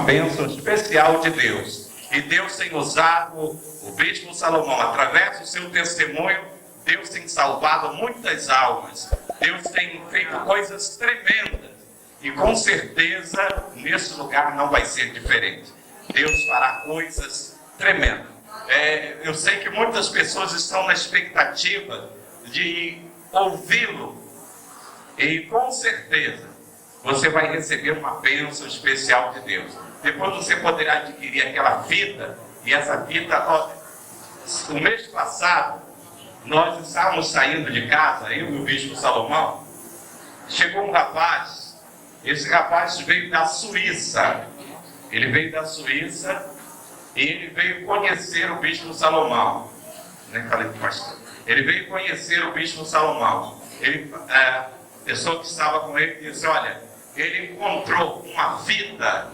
bênção especial de Deus. E Deus tem usado o bispo Salomão, através do seu testemunho, Deus tem salvado muitas almas. Deus tem feito coisas tremendas. E com certeza, nesse lugar não vai ser diferente. Deus fará coisas tremendas. Eu sei que muitas pessoas estão na expectativa de ouvi-lo. E com certeza, você vai receber uma bênção especial de Deus. Depois você poderá adquirir aquela fita. E essa fita, o mês passado, nós estávamos saindo de casa, eu e o bispo Salomão. Chegou um rapaz. Esse rapaz veio da Suíça. Ele veio da Suíça e ele veio conhecer o bispo Salomão. Nem falei com o pastor. Ele veio conhecer o bispo Salomão. A pessoa que estava com ele disse: olha, ele encontrou uma fita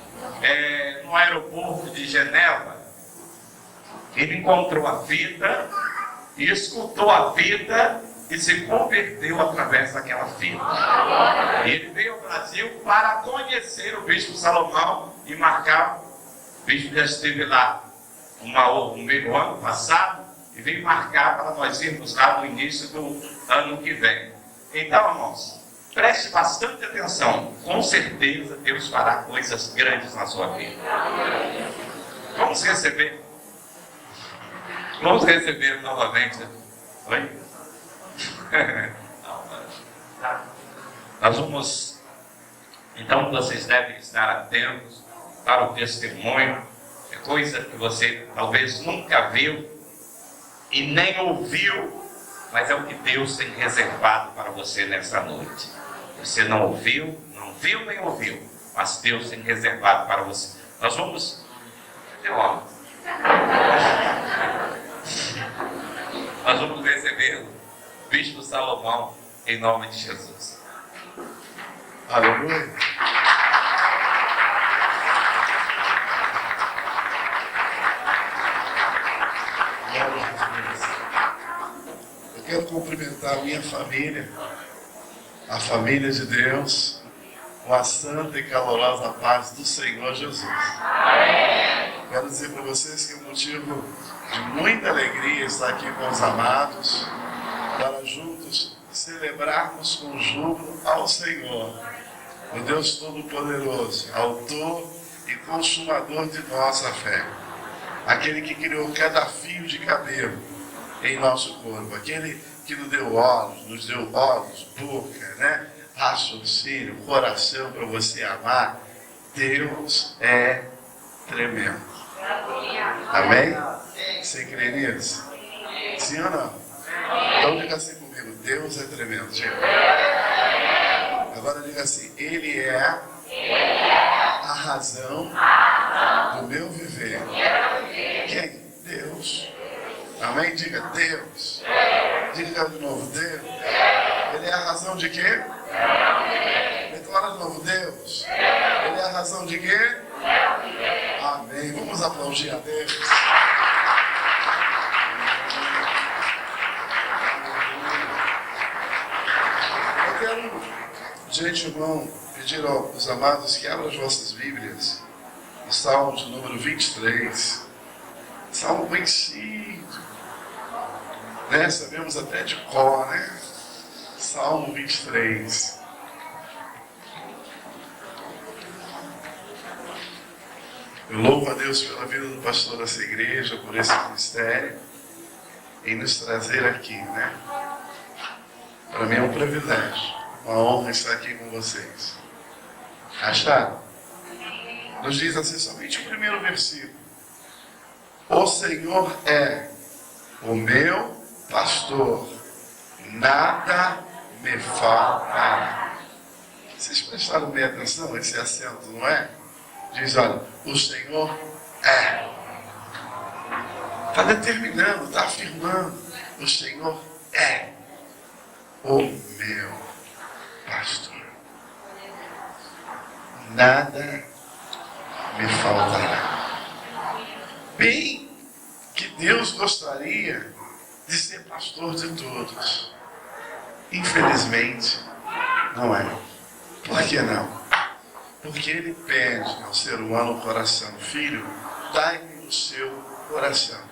no aeroporto de Geneva. Ele encontrou a fita e escutou a fita e se converteu através daquela fita. E ele veio ao Brasil para conhecer o bispo Salomão e marcar. O bispo já esteve lá no ano passado e veio marcar para nós irmos lá no início do ano que vem. Então, irmãos, preste bastante atenção. Com certeza Deus fará coisas grandes na sua vida. Vamos receber. Vamos receber novamente. Oi? Nós vamos. Então vocês devem estar atentos para o testemunho. É coisa que você talvez nunca viu e nem ouviu, mas é o que Deus tem reservado para você nessa noite. Você não ouviu, não viu nem ouviu, mas Deus tem reservado para você. Nós vamos. Nós vamos receber o bispo Salomão em nome de Jesus. Aleluia. Eu quero cumprimentar a minha família, a família de Deus, com a santa e calorosa paz do Senhor Jesus. Quero dizer para vocês que é um motivo de muita alegria estar aqui com os amados, para juntos celebrarmos com júbilo ao Senhor, o Deus Todo-Poderoso, autor e consumador de nossa fé, aquele que criou cada fio de cabelo em nosso corpo, aquele que nos deu olhos, boca, raciocínio, coração para você amar. Deus é tremendo. Amém? Você crê nisso? Sim ou não? Então diga assim comigo: Deus é tremendo. Agora diga assim: Ele é a razão do meu viver. Quem? Deus. Amém? Diga Deus. Diga de novo: Deus. Ele é a razão de quê? Declara de novo: Deus. Ele é a razão de quê? Amém. Vamos aplaudir a Deus. Eu quero, de antemão, pedir aos amados que abram as vossas Bíblias no Salmo de número 23. Salmo conhecido, sabemos até de cor, Salmo 23. Eu louvo a Deus pela vida do pastor dessa igreja, por esse ministério, em nos trazer aqui, Para mim é um privilégio, uma honra estar aqui com vocês. Acharam? Nos diz assim somente o primeiro versículo: O Senhor é o meu pastor, nada me faltará. Vocês prestaram bem atenção a esse acento, não é? Diz: olha, o Senhor é. Está determinando, está afirmando. O Senhor é o meu pastor. Nada me faltará. Bem que Deus gostaria de ser pastor de todos. Infelizmente, não é. Por que não? Porque ele pede ao ser humano o coração. Filho, dai-me o seu coração.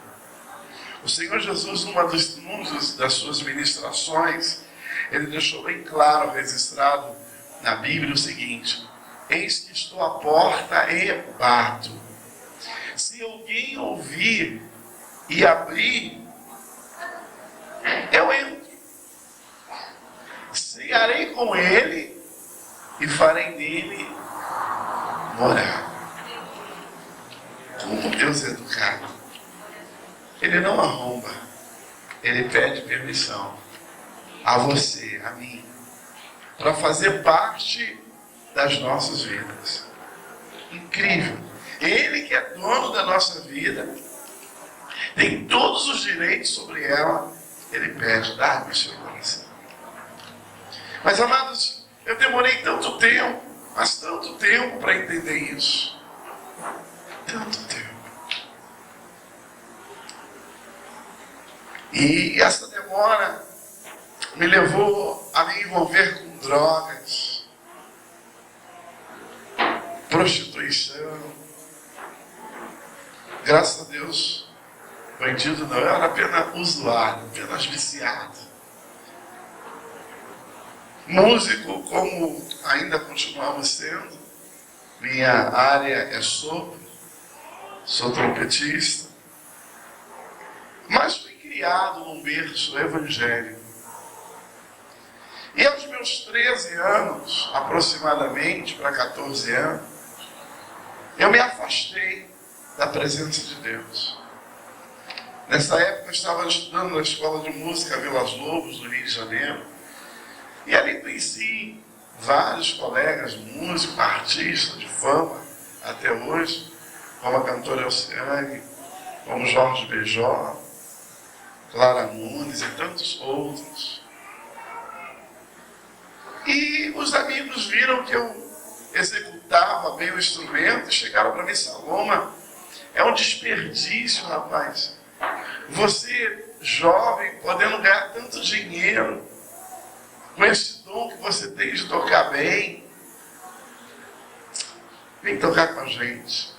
O Senhor Jesus, numa das suas ministrações, ele deixou bem claro, registrado na Bíblia, o seguinte: eis que estou à porta e bato. Se alguém ouvir e abrir, eu entro. Cearei com ele e farei nele morar. Como Deus é educado. Ele não arromba. Ele pede permissão a você, a mim, para fazer parte das nossas vidas. Incrível. Ele que é dono da nossa vida, tem todos os direitos sobre ela. Ele pede, dá-me o seu coração. Mas, amados, eu demorei tanto tempo, mas tanto tempo para entender isso. Tanto tempo. E essa demora me levou a me envolver com drogas, prostituição. Graças a Deus, bandido não, eu era apenas usuário, apenas viciado. Músico, como ainda continuamos sendo, minha área é sopro, sou trompetista, mas fui criado num berço evangélico. E aos meus 13 anos, aproximadamente, para 14 anos, eu me afastei da presença de Deus. Nessa época eu estava estudando na escola de música Vilas Lobos, no Rio de Janeiro, e ali conheci vários colegas músicos, artistas de fama, até hoje, como a cantora Elciane, como Jorge Benjó, Clara Nunes e tantos outros. E os amigos viram que eu executava bem o instrumento e chegaram para mim: Saloma, é um desperdício, rapaz. Você, jovem, podendo ganhar tanto dinheiro, com esse dom que você tem de tocar bem, vem tocar com a gente.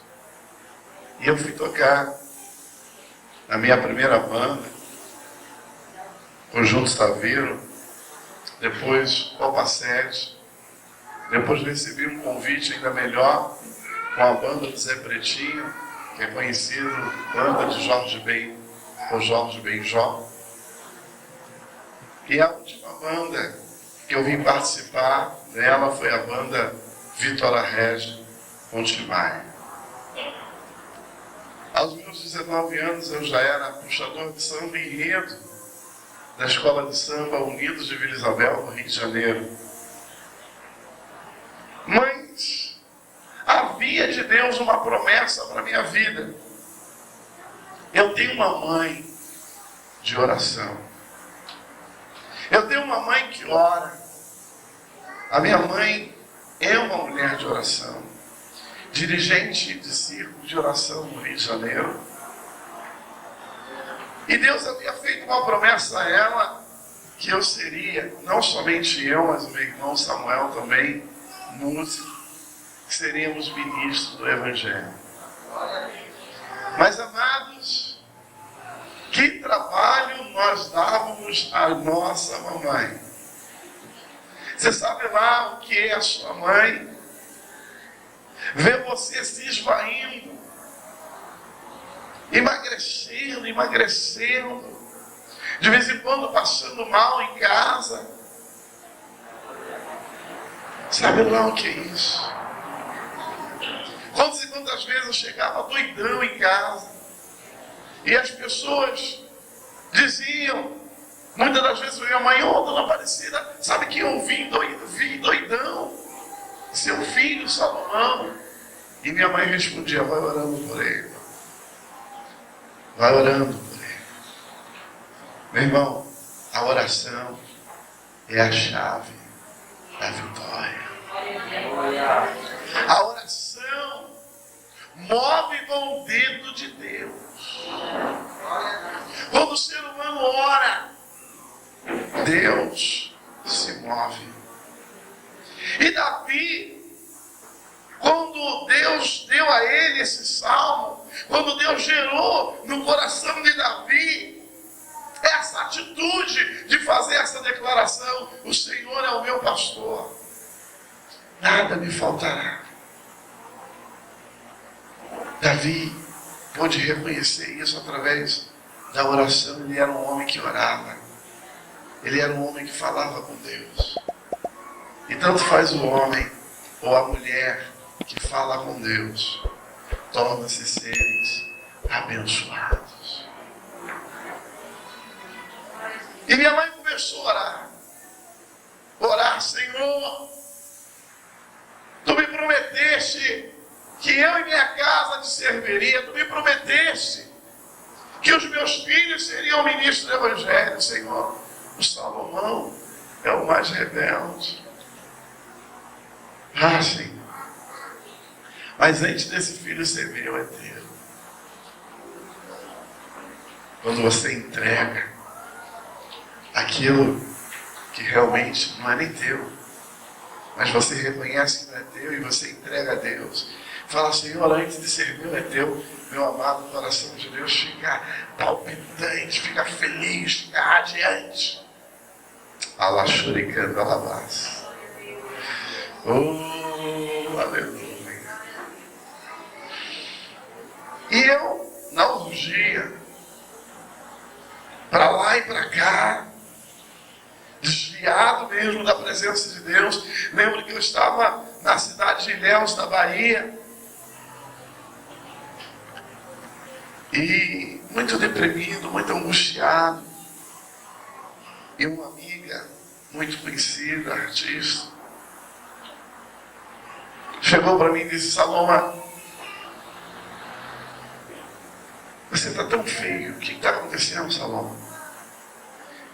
E eu fui tocar na minha primeira banda, Conjunto Saveiro, depois Copa 7, depois recebi um convite ainda melhor com a banda do Zé Pretinho, que é conhecido, banda de Jorge Benjó. E a última banda que eu vim participar dela foi a banda Vitória Regia com Tim Maia. Aos meus 19 anos eu já era puxador de samba e enredo da Escola de Samba Unidos de Vila Isabel, no Rio de Janeiro. Mas havia de Deus uma promessa para a minha vida. Eu tenho uma mãe de oração. Eu tenho uma mãe que ora. A minha mãe é uma mulher de oração, dirigente de círculo de oração no Rio de Janeiro. E Deus havia feito uma promessa a ela, que eu seria, não somente eu, mas o meu irmão Samuel também, músico, que seríamos ministros do Evangelho. Mas, amados, que trabalho nós dávamos à nossa mamãe. Você sabe lá o que é a sua mãe? Ver você se esvaindo, emagrecendo, de vez em quando passando mal em casa. Sabe lá o que é isso? Quantas e quantas vezes eu chegava doidão em casa e as pessoas diziam, muitas das vezes, minha mãe: ô, dona Aparecida, sabe que eu vim doidão, seu filho Salomão. E minha mãe respondia: vai orando por ele. Vai orando por ele. Meu irmão, a oração é a chave da vitória. A oração move com o dedo de Deus. Quando o ser humano ora, Deus se move. E Davi, Quando Deus deu a ele esse salmo, quando Deus gerou no coração de Davi essa atitude de fazer essa declaração: o Senhor é o meu pastor, nada me faltará. Davi pôde reconhecer isso através da oração. Ele era um homem que orava, ele era um homem que falava com Deus. E tanto faz o homem ou a mulher que fala com Deus, torna-se seres abençoados. E minha mãe começou a orar: Senhor, Tu me prometeste que eu e minha casa te serviria, Tu me prometeste que os meus filhos seriam ministros do Evangelho. Senhor, o Salomão é o mais rebelde. Senhor, mas antes desse filho ser meu, é teu. Quando você entrega aquilo que realmente não é nem teu, mas você reconhece que não é teu e você entrega a Deus, fala: Senhor, antes de ser meu, é teu. Meu amado, o coração de Deus fica palpitante, fica feliz, fica radiante. Alaxuricando alabás. Oh, aleluia. E eu, na urgia, para lá e para cá, desviado mesmo da presença de Deus. Lembro que eu estava na cidade de Ilhéus, na Bahia, e muito deprimido, muito angustiado. E uma amiga muito conhecida, artista, chegou para mim e disse: Saloma, você está tão feio, o que está acontecendo, Saloma?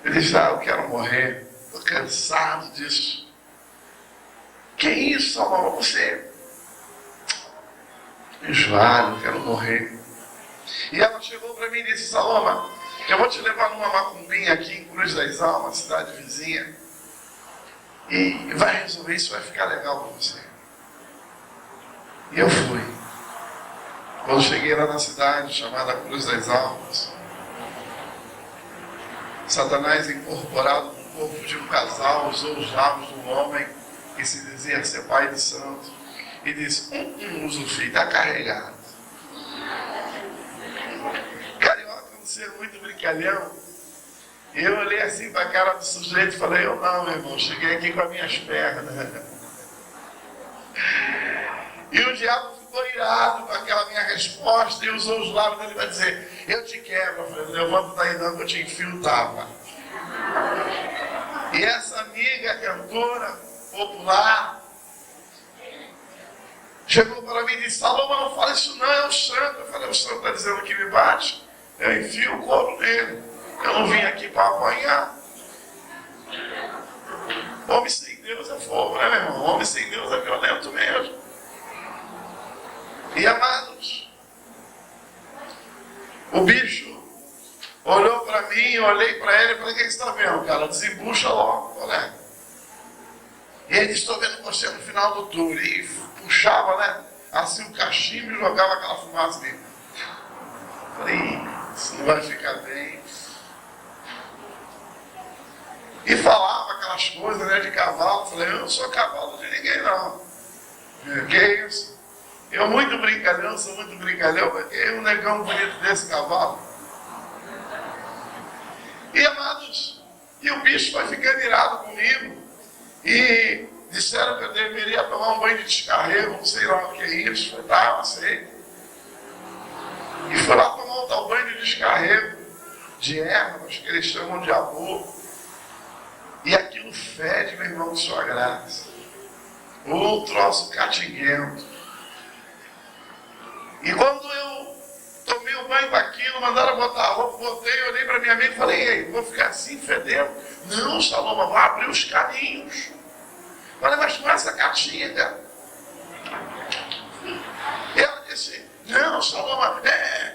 Eu disse: eu quero morrer, estou cansado disso. Que isso, Saloma? Você enjoado, eu quero morrer. E ela chegou para mim e disse: Saloma, eu vou te levar numa macumbinha aqui em Cruz das Almas, cidade vizinha, e vai resolver isso, vai ficar legal para você. E eu fui. Quando cheguei lá na cidade chamada Cruz das Almas, Satanás, incorporado no corpo de um casal, usou os lábios de um homem que se dizia ser pai de santo e disse: usa o filho, está carregado. Carioca, um ser muito brincalhão. E eu olhei assim para a cara do sujeito e falei: eu não, meu irmão, cheguei aqui com as minhas pernas. E o diabo ficou irado com aquela minha resposta e usou os lábios dele para dizer: eu te quebro. Eu falei: levanta daí não, que eu te enfio o tapa. E essa amiga cantora popular chegou para mim e disse: Saloma, não fala isso não, é o santo. Eu falei: o santo está dizendo que me bate, eu enfio o couro nele. Eu não vim aqui para apanhar. Homem sem Deus é fogo, né, meu irmão? Homem sem Deus é violento mesmo. E amados, o bicho olhou para mim, eu olhei para ele e falei: o que você está vendo, cara? Desembucha logo, né? E ele disse: estou vendo você no final do tour. E puxava, né, assim o cachimbo e jogava aquela fumaça ali. Falei: isso não vai ficar bem. E falava aquelas coisas, né, de cavalo. Falei: eu não sou cavalo de ninguém, não. Que isso? Eu muito brincalhão, sou muito brincalhão, porque um negão bonito desse cavalo. E amados, e o bicho foi ficando irado comigo. E disseram que eu deveria tomar um banho de descarrego, não sei lá o que é isso. Eu falei: tá, eu aceito. E fui lá tomar um tal banho de descarrego de ervas, que eles chamam de amor. E aquilo fede, meu irmão, de sua graça. Ou troço catinguento. E quando eu tomei o banho com aquilo, mandaram botar a roupa, botei, olhei para minha amiga e falei: ei, vou ficar assim fedendo? Não, Saloma, vai abrir os caminhos. Falei: mas com essa caatinga. E ela disse: não, Saloma,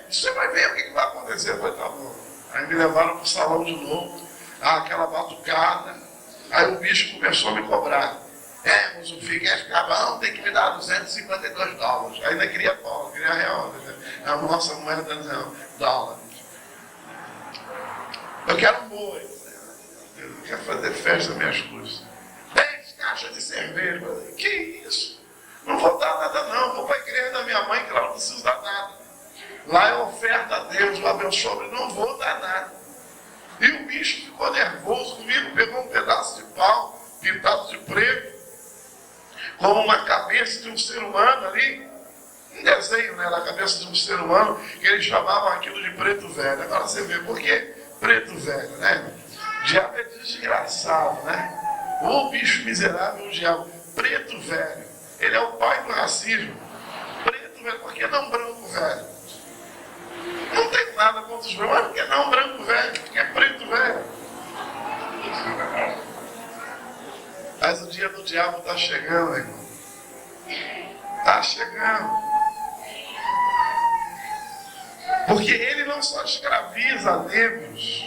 você vai ver o que vai acontecer. Eu falei: tá bom. Aí me levaram para o salão de novo, aquela batucada. Aí o bicho começou a me cobrar. Mas o Figueiredo Cabão tem que me dar $252. Ainda queria bola, queria real. Né? A nossa moeda dólar. Eu quero um boi. Eu quero fazer festa às minhas custas. 10 caixas de cerveja. Que isso? Não vou dar nada não. Vou para a igreja da minha mãe, que lá não preciso dar nada. Lá é oferta a Deus, lá meu sobre, não vou dar nada. E o bicho ficou nervoso comigo, pegou um pedaço de pau, pintado de preto, como uma cabeça de um ser humano ali, um desenho, né, da cabeça de um ser humano, que eles chamavam aquilo de preto velho. Agora você vê, por que preto velho, né? O diabo é desgraçado, né? O bicho miserável, o diabo, preto velho. Ele é o pai do racismo. Preto velho, por que não branco velho? Não tem nada contra os brancos, porque não branco velho, porque é preto velho. Mas o dia do diabo está chegando, irmão. Está chegando. Porque ele não só escraviza negros,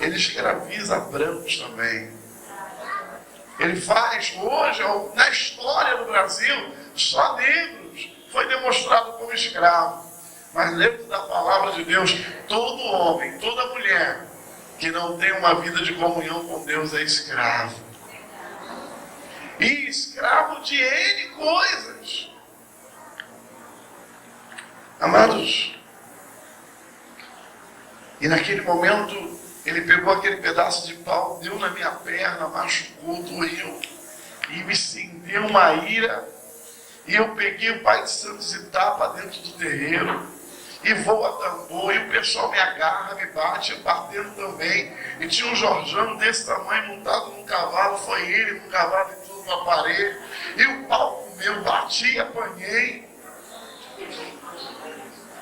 ele escraviza brancos também. Ele faz hoje, na história do Brasil, só negros foi demonstrado como escravo. Mas dentro da palavra de Deus, todo homem, toda mulher que não tem uma vida de comunhão com Deus é escravo. E escravo de N coisas. Amados, e naquele momento, ele pegou aquele pedaço de pau, deu na minha perna, machucou, doeu, e me acendeu uma ira. E eu peguei o Pai de Santos e tapa dentro do terreiro. E voa tambor, e o pessoal me agarra, me bate, eu batendo também. E tinha um Jorjão desse tamanho, montado num cavalo, foi ele com o cavalo e tudo no aparelho. E o pau comeu, bati, apanhei.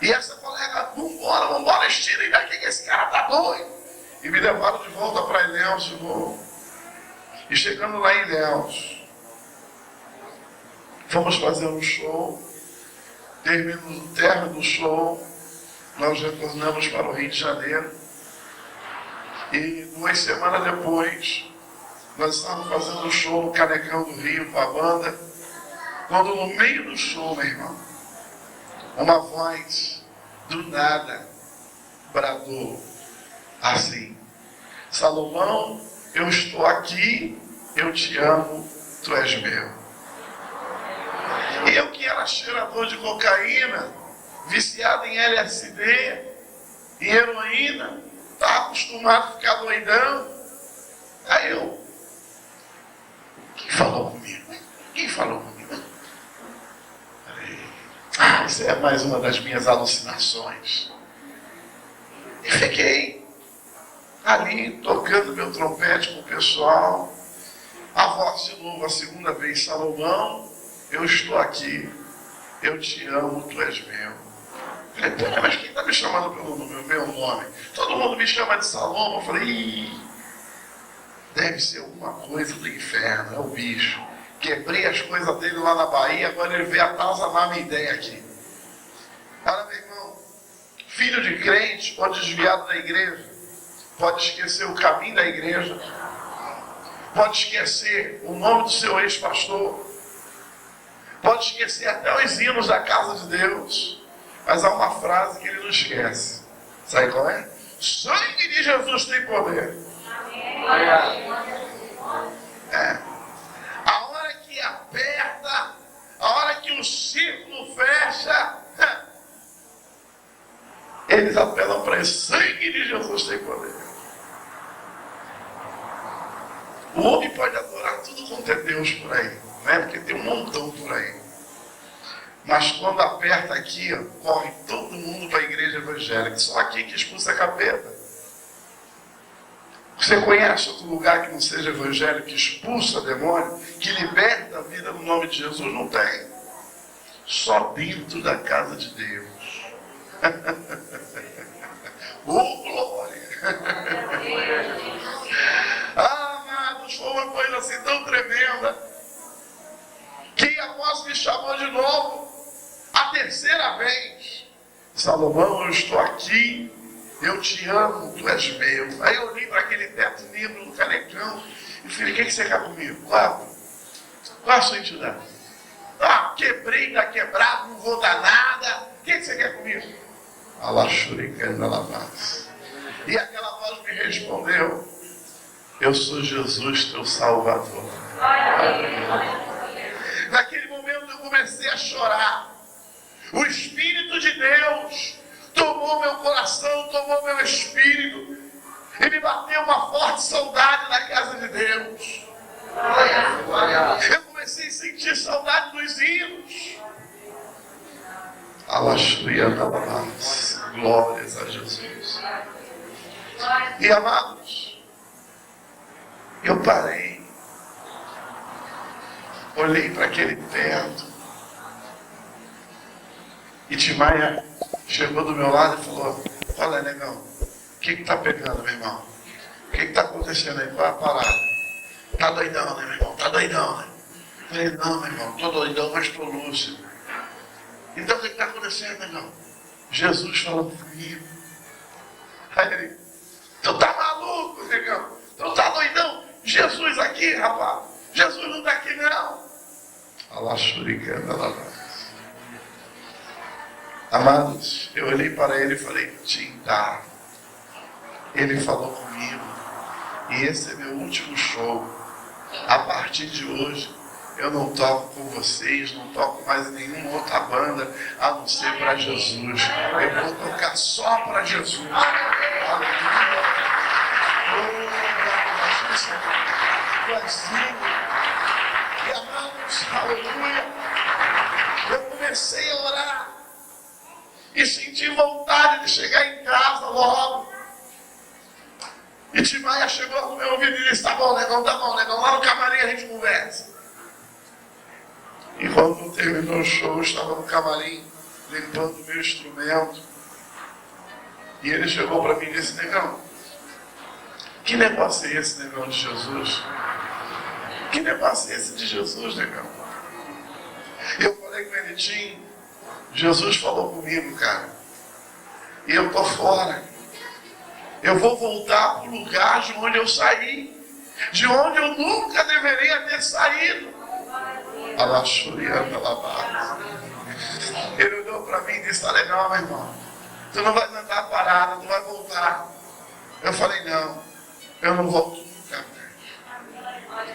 E essa colega, vambora, estira daqui que esse cara tá doido. E me levaram de volta para Ilhéus de novo. E chegando lá em Ilhéus, fomos fazer um show. Terminando o término do show, nós retornamos para o Rio de Janeiro. E 2 semanas depois, nós estávamos fazendo um show no Canecão do Rio com a banda. Quando no meio do show, meu irmão, uma voz do nada bradou assim: Salomão, eu estou aqui, eu te amo, tu és meu. E eu que era cheirador de cocaína, viciado em LSD, em heroína, estava acostumado a ficar doidão. Aí eu, quem falou comigo? Quem falou comigo? Falei, isso é mais uma das minhas alucinações. E fiquei ali tocando meu trompete com o pessoal. A voz de novo, a segunda vez: Salomão, eu estou aqui, eu te amo, tu és meu. Falei, pô, mas quem está me chamando pelo meu nome? Todo mundo me chama de Salomão. Eu falei, deve ser alguma coisa do inferno, é o bicho. Quebrei as coisas dele lá na Bahia, agora ele veio atazanar a minha ideia aqui. Olha, meu irmão, filho de crente ou desviado da igreja, pode esquecer o caminho da igreja, pode esquecer o nome do seu ex-pastor, pode esquecer até os hinos da casa de Deus, mas há uma frase que ele não esquece. Sabe qual é? Sangue de Jesus tem poder. É. A hora que aperta, a hora que o círculo fecha, eles apelam para isso. Sangue de Jesus tem poder. O homem pode adorar tudo quanto é Deus por aí, né? Porque tem um montão por aí. Mas quando aperta aqui, ó, corre todo mundo para a igreja evangélica. Só aqui que expulsa a capeta. Você conhece outro lugar que não seja evangélico, que expulsa demônio, que liberta a vida no nome de Jesus? Não tem. Só dentro da casa de Deus. Oh, glória! Amados, foi uma coisa assim tão tremenda, que após me chamou de novo, a terceira vez: Salomão, eu estou aqui, eu te amo, tu és meu. Aí eu olhei para aquele teto lindo no Canecão e falei, o que você quer comigo? 4. Qual a sua entidade? Ah, quebrei, tá quebrado, não vou dar nada. O que você quer comigo? E aquela voz me respondeu: eu sou Jesus, teu Salvador. Naquele momento eu comecei a chorar. O Espírito de Deus tomou meu coração, tomou meu espírito e me bateu uma forte saudade da casa de Deus. Eu comecei a sentir saudade dos hinos. Glórias a Jesus. E amados, eu parei, olhei para aquele teto, e Timaia chegou do meu lado e falou: fala, negão, o que está pegando, meu irmão? O que está acontecendo aí? Qual é a parada? Tá doidão, né, meu irmão? Tá doidão, né? Eu falei: não, meu irmão, tô doidão, mas tô lúcido. Então o que está acontecendo, negão? Jesus falando comigo. Aí ele: tu tá maluco, negão? Tu tá doidão? Jesus aqui, rapaz. Jesus não está aqui, não. Amados, eu olhei para ele e falei: Tinta. Ele falou comigo. E esse é meu último show. A partir de hoje, eu não toco com vocês, não toco mais em nenhuma outra banda, a não ser para Jesus. Eu vou tocar só para Jesus. Aleluia. E amados, aleluia. Eu comecei a orar e senti vontade de chegar em casa logo. E Timaia chegou no meu ouvido e disse: tá bom, negão, lá no camarim a gente conversa. E quando terminou o show, eu estava no camarim, limpando o meu instrumento. E ele chegou para mim e disse: negão, que negócio é esse, negão, de Jesus? Que negócio é esse de Jesus, negão? Eu falei com ele: Tim, Jesus falou comigo, cara. E eu tô fora. Eu vou voltar para o lugar de onde eu saí. De onde eu nunca deveria ter saído. Ele olhou para mim e disse: tá legal, meu irmão. Tu não vai andar parado, tu vai voltar. Eu falei: não, eu não volto nunca mais.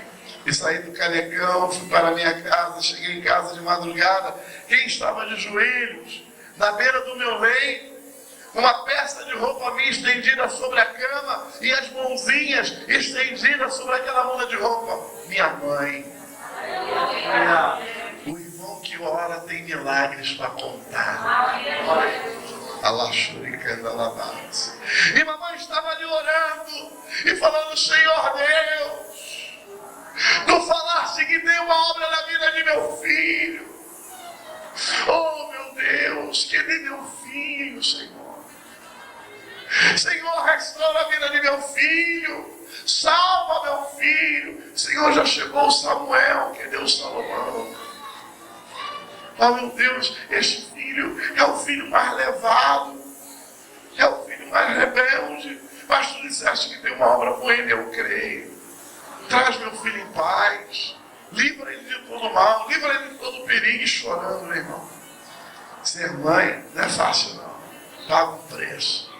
E saí do Canecão, fui para a minha casa, cheguei em casa de madrugada. Quem estava de joelhos na beira do meu leito, uma peça de roupa minha estendida sobre a cama e as mãozinhas estendidas sobre aquela mão de roupa? Minha mãe. O irmão que ora tem milagres para contar. E mamãe estava ali orando e falando: Senhor Deus, tu falaste que tem uma obra na vida de meu filho. Oh, meu Deus, que de meu filho, Senhor. Senhor, restaura a vida de meu filho. Salva meu filho. Senhor, já chegou o Samuel, que deu Salomão. Oh, meu Deus, este filho é o filho mais levado. É o filho mais rebelde. Mas tu disseste que tem uma obra com ele, eu creio. Traz meu filho em paz. Livra ele de todo mal. Livra ele de todo perigo. E chorando, meu irmão. Ser mãe não é fácil, não. Paga um preço.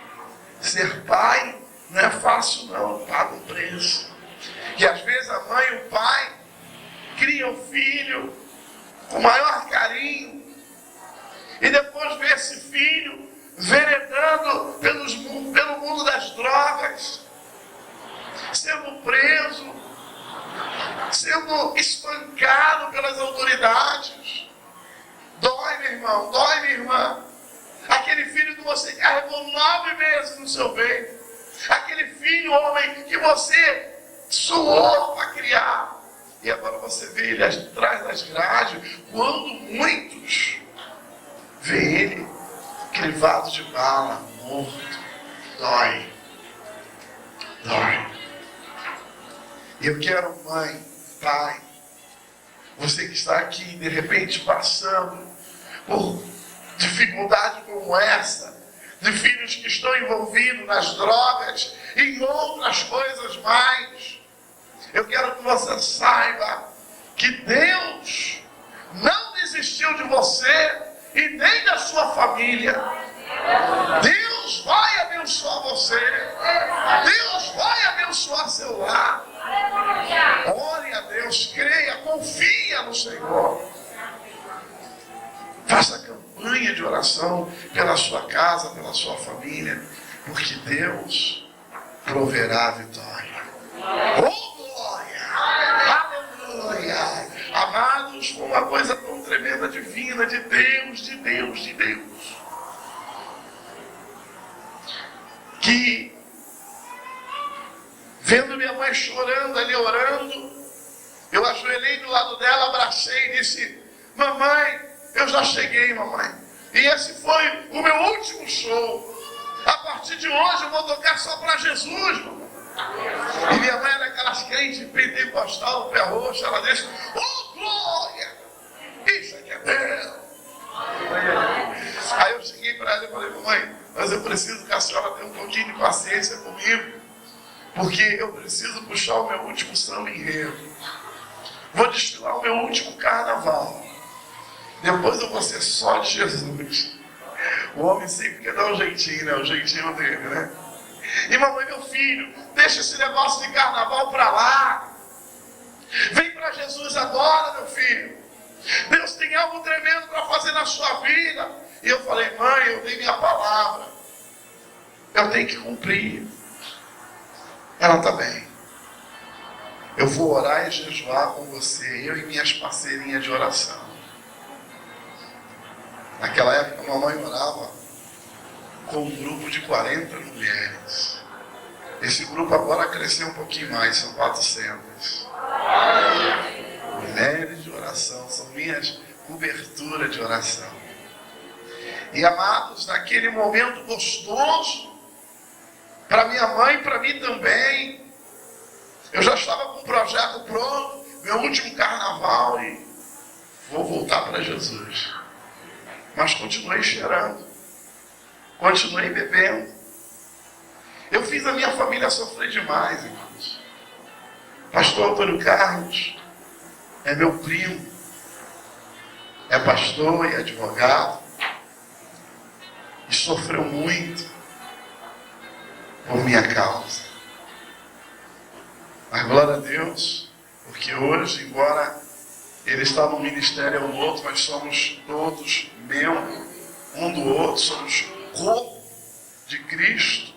Ser pai não é fácil, não. Paga um preço. E às vezes a mãe e o pai criam o filho com maior carinho. E depois vê esse filho veredando pelo mundo das drogas, sendo preso, sendo espancado pelas autoridades. Dói, meu irmão, dói, minha irmã. Aquele filho que você carregou 9 meses no seu peito. Aquele filho, homem, que você suou para criar. E agora você vê ele atrás das grades, quando muitos vê ele crivado de bala, morto. Dói. Dói. E eu quero, mãe, pai, você que está aqui, de repente, passando por dificuldade como essa, de filhos que estão envolvidos nas drogas e em outras coisas mais. Eu quero que você saiba que Deus não desistiu de você e nem da sua família. Deus vai abençoar você. Deus vai abençoar seu lar. Ore a Deus, creia, confia no Senhor. Faça campanha de oração pela sua casa, pela sua família, porque Deus proverá a vitória. Oh, glória! Aleluia! Amados, foi uma coisa tão tremenda, divina, de Deus, de Deus, de Deus, que vendo minha mãe chorando ali, orando, eu ajoelhei do lado dela, abracei e disse: mamãe, eu já cheguei, mamãe. E esse foi o meu último show. A partir de hoje eu vou tocar só para Jesus, mamãe. E minha mãe era aquelas crentes pentecostal, pé roxo, ela disse: oh, glória! Isso aqui é Deus. Aí eu cheguei para ela e falei: mamãe, mas eu preciso que a senhora tenha um pouquinho de paciência comigo, porque eu preciso puxar o meu último samba enredo. Vou desfilar o meu último carnaval. Depois eu vou ser só de Jesus. O homem sempre quer dar um jeitinho, né? O jeitinho dele, né? E mamãe, meu filho, deixa esse negócio de carnaval pra lá. Vem para Jesus agora, meu filho. Deus tem algo tremendo para fazer na sua vida. E eu falei: mãe, eu dei minha palavra. Eu tenho que cumprir. Ela tá bem. Eu vou orar e jejuar com você, eu e minhas parceirinhas de oração. Naquela época, a mamãe orava com um grupo de 40 mulheres. Esse grupo agora cresceu um pouquinho mais, são 400. Mulheres de oração, são minhas coberturas de oração. E amados, naquele momento gostoso, para minha mãe e para mim também, eu já estava com o projeto pronto, meu último carnaval, e vou voltar para Jesus. Mas continuei cheirando, continuei bebendo. Eu fiz a minha família sofrer demais, irmãos. Pastor Antônio Carlos é meu primo, é pastor e advogado, e sofreu muito por minha causa. Mas glória a Deus, porque hoje, embora ele está no ministério um do outro, nós somos todos membros um do outro, somos corpo de Cristo.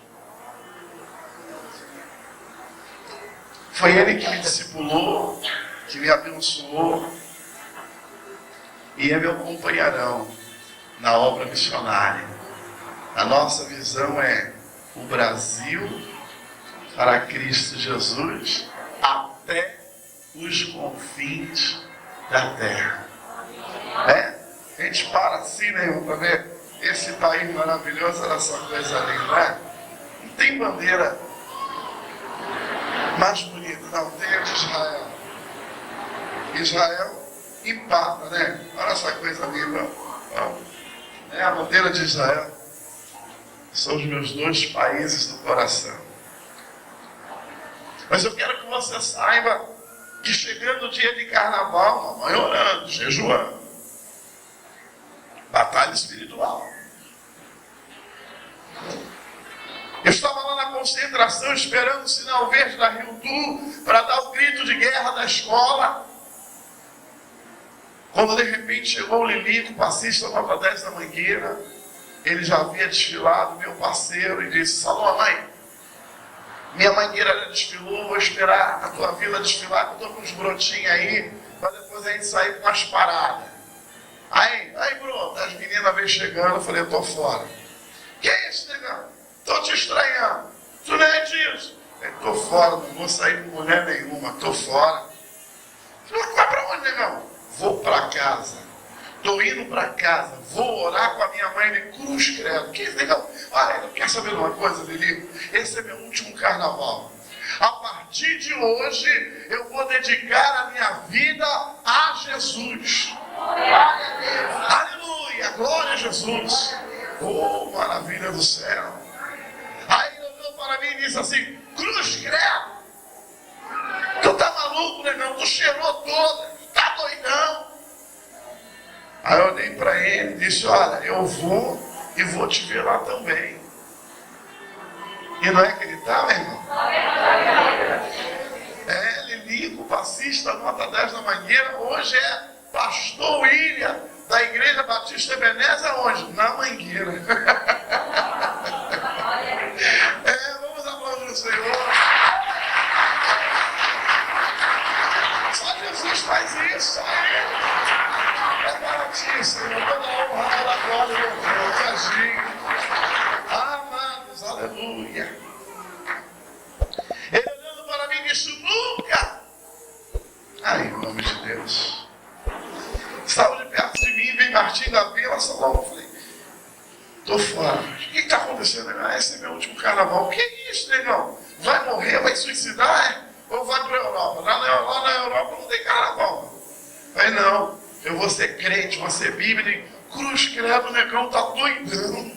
Foi ele que me discipulou, que me abençoou, e é meu companheirão na obra missionária. A nossa visão é o Brasil para Cristo Jesus até os confins da terra. A gente para assim, né, irmão, para ver esse país maravilhoso, olha só coisa linda, né? Não tem bandeira mais bonita, não, tem a de Israel. Israel empata, né? Olha essa coisa linda. É a bandeira de Israel. São os meus dois países do coração. Mas eu quero que você saiba que chegando o dia de carnaval, mamãe orando, jejuando, batalha espiritual. Eu estava lá na concentração esperando o sinal verde da Rio Tour para dar o grito de guerra da escola. Quando de repente chegou o Lilico, passista nota 10 da Mangueira, ele já havia desfilado, meu parceiro, e disse: Salom, mãe, minha mangueira já desfilou, vou esperar a tua vila desfilar, que eu estou com uns brotinhos aí, para depois a gente sair com umas paradas. Aí broto, as meninas vêm chegando, eu falei: eu estou fora. Que é isso, negão? Estou te estranhando. Tu não é disso? Estou fora, não vou sair com mulher nenhuma, estou fora. Vai para onde, negão? Vou para casa. Estou indo para casa, vou orar com a minha mãe de cruz credo. Que legal. Olha, quer saber de uma coisa, Lili? Esse é meu último carnaval. A partir de hoje, eu vou dedicar a minha vida a Jesus. Aleluia, glória a Jesus. Oh, maravilha do céu. Aí ele olhou para mim e disse assim: cruz credo. Tu tá maluco, negão? Tu cheirou toda. Tá tá doidão. Aí eu olhei para ele e disse, olha, eu vou e vou te ver lá também. E não é que ele tá, meu irmão? Lilico, passista, nota 10 da Mangueira, hoje é pastor William, da Igreja Batista Ebenezer, onde? Na Mangueira. Vamos aplaudir o Senhor. Só Jesus faz isso, só Ele. É baratinho, Senhor, toda a honra, toda a glória, louvor, te agir. Amados, aleluia. Ele olhando para mim disse, nunca. Ai, em nome de Deus. Estava de perto de mim, vem Martim da Vila, Salomão. Eu falei, tô fora. O que está acontecendo? Esse é meu último carnaval. O que é isso, negão? Vai morrer, vai suicidar? Ou vai para a Europa? Lá na Europa não tem carnaval. Eu falei, não, eu vou ser crente, vou ser bíblico. Cruz credo, o negão está doidão.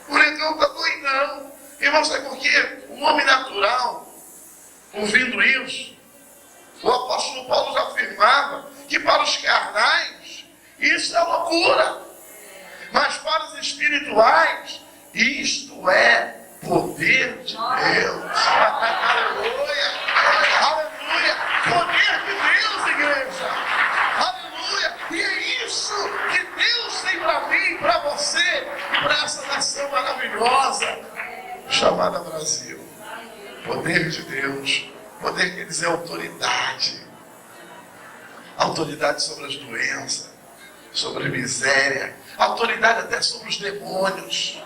O negão está doidão. Irmão, sabe por quê? O homem natural, ouvindo isso, o apóstolo Paulo já afirmava que para os carnais isso é loucura, mas para os espirituais isto é poder de Deus. Aleluia, aleluia, poder de Deus, igreja, aleluia. E é isso que Deus tem para mim, para você e para essa nação maravilhosa chamada Brasil. Poder de Deus, poder quer dizer autoridade. Autoridade sobre as doenças, sobre a miséria, autoridade até sobre os demônios.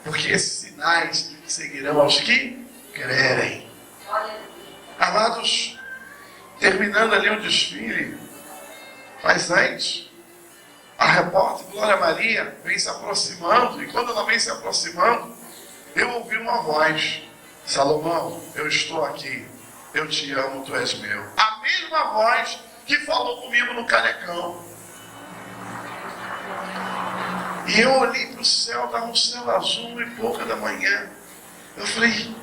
Porque esses sinais seguirão aos que crerem. Amados, terminando ali o desfile, mas antes, a repórter Glória Maria vem se aproximando, e quando ela vem se aproximando, eu ouvi uma voz, Salomão, eu estou aqui, eu te amo, tu és meu. A mesma voz que falou comigo no Canecão. E eu olhei para o céu, estava um céu azul e pouca da manhã. Eu falei,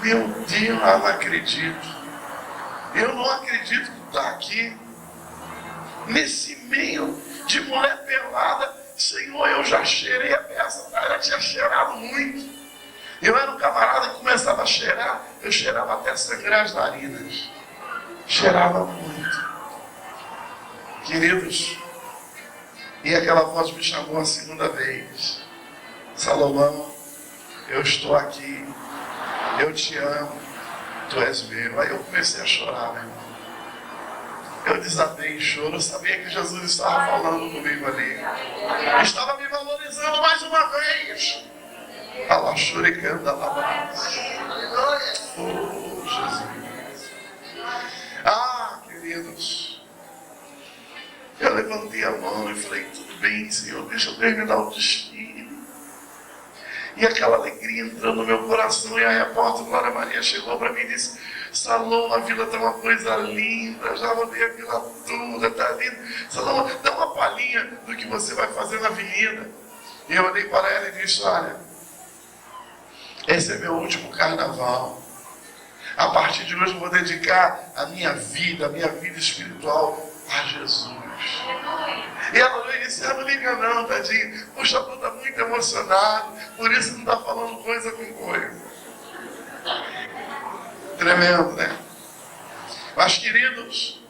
meu Deus, eu não acredito. Eu não acredito que está aqui. Nesse meio de mulher pelada, Senhor, eu já cheirei a peça, ela tinha cheirado muito. Eu era um camarada que começava a cheirar, eu cheirava até sangrar as narinas. Cheirava muito. Queridos, e aquela voz me chamou a segunda vez. Salomão, eu estou aqui, eu te amo, tu és meu. Aí eu comecei a chorar, meu irmão. Eu desabei em choro, eu sabia que Jesus estava falando comigo ali. Estava me valorizando mais uma vez. Alaxuricanda labás. Oh, Jesus. Ah, queridos. Eu levantei a mão e falei, tudo bem, Senhor, deixa eu terminar o desfile. E aquela alegria entrou no meu coração, e a repórter Glória Maria chegou para mim e disse, Salomão, a vila está uma coisa linda, já rodei a vila toda, está linda. Salomão, dá uma palhinha do que você vai fazer na avenida. E eu olhei para ela e disse, olha, esse é meu último carnaval. A partir de hoje eu vou dedicar a minha vida espiritual a Jesus. E ela no início não liga não, tadinho. O pastor está muito emocionado, por isso não está falando coisa com coisa. Tremendo, né? Mas, queridos,